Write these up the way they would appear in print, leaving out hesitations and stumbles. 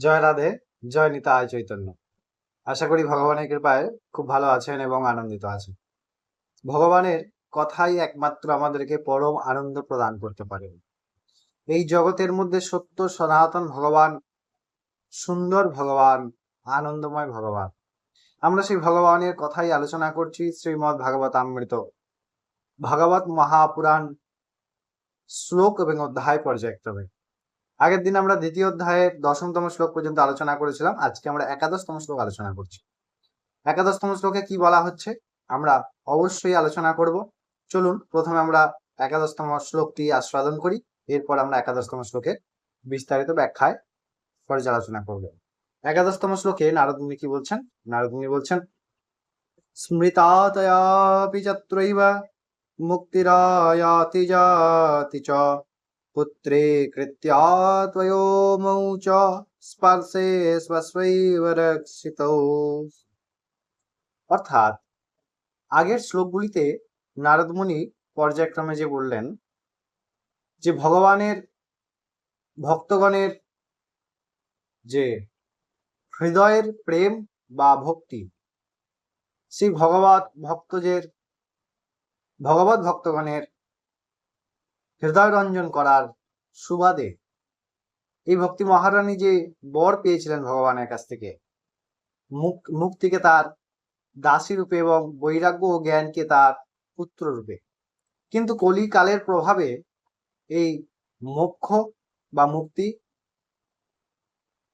জয় রাধে, জয় নিতাই চৈতন্য। আশা করি ভগবানের কৃপায় খুব ভালো আছেন এবং আনন্দিত আছেন। ভগবানের কথাই একমাত্র আমাদেরকে পরম আনন্দ প্রদান করতে পারে। এই জগতের মধ্যে সত্য সনাতন ভগবান, সুন্দর ভগবান, আনন্দময় ভগবান। আমরা সেই ভগবানের কথাই আলোচনা করছি শ্রীমদ্ ভাগবতামৃত ভাগবত মহাপুরাণ শ্লোক এবং অধ্যায় পর্যায়ক্রমে। আগের দিন আমরা দ্বিতীয় অধ্যায়ের 10তম শ্লোক পর্যন্ত আলোচনা করেছিলাম। আজকে আমরা 11তম শ্লোক আলোচনা করছি। 11তম শ্লোকে কি বলা হচ্ছে আমরা অবশ্যই আলোচনা করব। চলুন প্রথমে আমরা 11তম শ্লোকটি আস্বাদন করি, এরপর আমরা 11তম শ্লোকের বিস্তারিত ব্যাখ্যায় পর্যালোচনা করব। 11তম শ্লোকে নারদ মুনি কি বলছেন? নারদ মুনি বলছেন, স্মৃতাতয়াপি যত্রৈব মুক্তিরায়াতি জাতি চ পুত্রে কৃত্যা ত্বয়োমৌ চ স্পর্শে স্বস্বৈব রক্ষিতৌ। অর্থাৎ আগের শ্লোকগুলিতে নারদ মুনি পর্যায়ক্রমে যে বললেন যে ভগবানের ভক্তগণের যে হৃদয়ের প্রেম বা ভক্তি, সেই ভগবত ভক্তগণের হৃদয় রঞ্জন করার সুবাদে এই ভক্তি মহারানী যে বর পেয়েছিলেন ভগবানের কাছ থেকে, মুক্তিকে তার দাসী রূপে এবং বৈরাগ্য ও জ্ঞানকে তার পুত্র রূপে। কিন্তু কলিকালের প্রভাবে এই মোক্ষ বা মুক্তি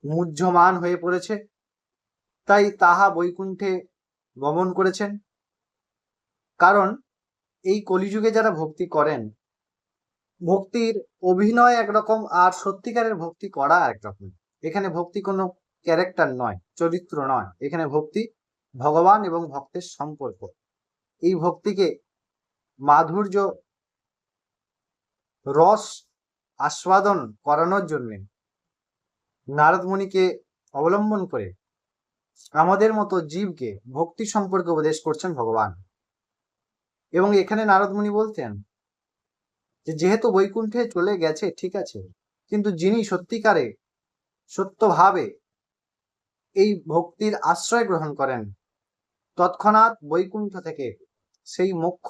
মুহ্যমান হয়ে পড়েছে, তাই তাহা বৈকুণ্ঠে গমন করেছেন। কারণ এই কলিযুগে যারা ভক্তি করেন, ভক্তির অভিনয় একরকম আর সত্যিকারের ভক্তি করা একরকম। এখানে ভক্তি কোনো ক্যারেক্টার নয়, চরিত্র নয়, এখানে ভক্তি ভগবান এবং ভক্তের সম্পর্ক। এই ভক্তিকে মাধুর্য রস আস্বাদন করানোর জন্য নারদ মুনিকে অবলম্বন করে আমাদের মতো জীবকে ভক্তি সম্পর্কে উপদেশ করছেন ভগবান। এবং এখানে নারদ মুনি বলতেন যে যেহেতু বৈকুণ্ঠে চলে গেছে ঠিক আছে, কিন্তু যিনি সত্যিকারে সত্যভাবে এই ভক্তির আশ্রয় গ্রহণ করেন, তৎক্ষণাৎ বৈকুণ্ঠ থেকে সেই মোক্ষ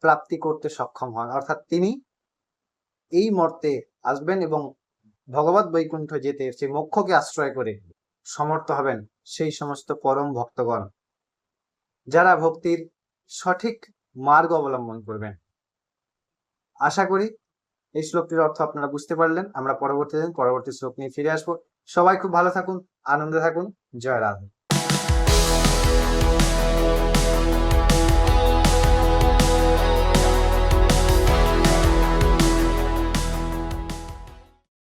প্রাপ্তি করতে সক্ষম হন। অর্থাৎ তিনি এই মর্তে আসবেন এবং ভগবত বৈকুণ্ঠ যেতে সেই মোক্ষকে আশ্রয় করে সমর্থ হবেন সেই সমস্ত পরম ভক্তগণ যারা ভক্তির সঠিক মার্গ অবলম্বন করবেন। আশা করি এই শ্লোকটির অর্থ আপনারা বুঝতে পারলেন। আমরা পরবর্তী শ্লোক নিয়ে ফিরে আসবো। সবাই খুব ভালো থাকুন, আনন্দে থাকুন। জয় রাধে।